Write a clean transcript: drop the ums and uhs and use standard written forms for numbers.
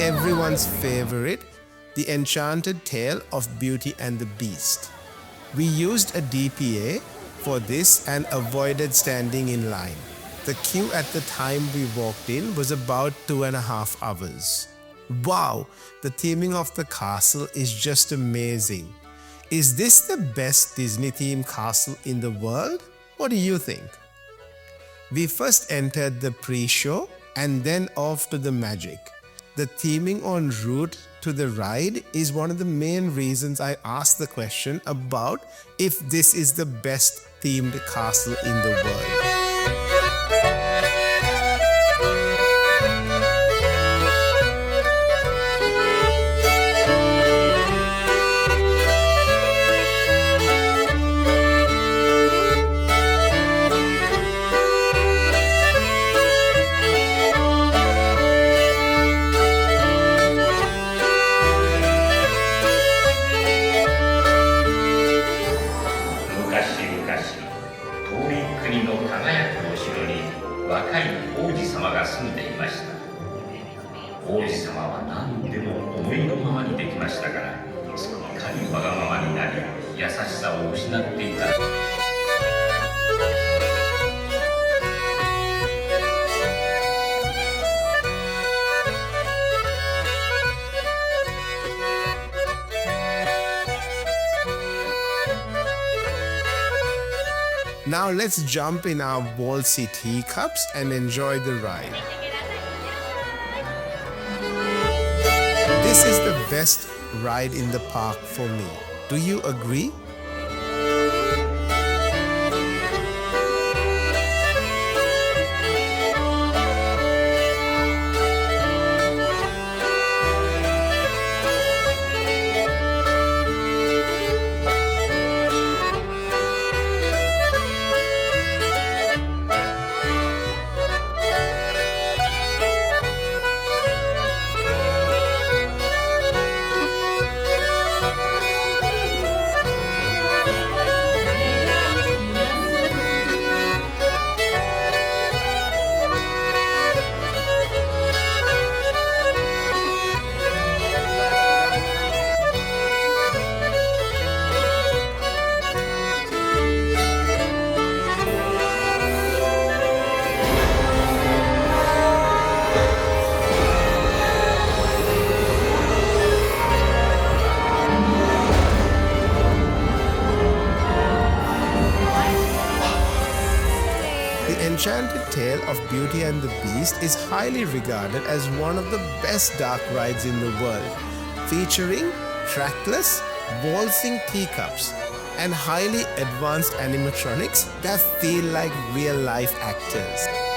everyone's favorite, The Enchanted Tale of Beauty and the Beast. We used a DPA for this and avoided standing in line. The queue at the time we walked in was about 2.5 hours. Wow, the theming of the castle is just amazing. Is this the best Disney themed castle in the world? What do you think? We first entered the pre-show and then off to the magic. The theming en route to the ride is one of the main reasons I asked the question about if this is the best themed castle in the world. Now let's jump in our ballsy teacups and enjoy the ride. This is the best ride in the park for me. Do you agree? The Enchanted Tale of Beauty and the Beast is highly regarded as one of the best dark rides in the world, featuring trackless, waltzing teacups and highly advanced animatronics that feel like real-life actors.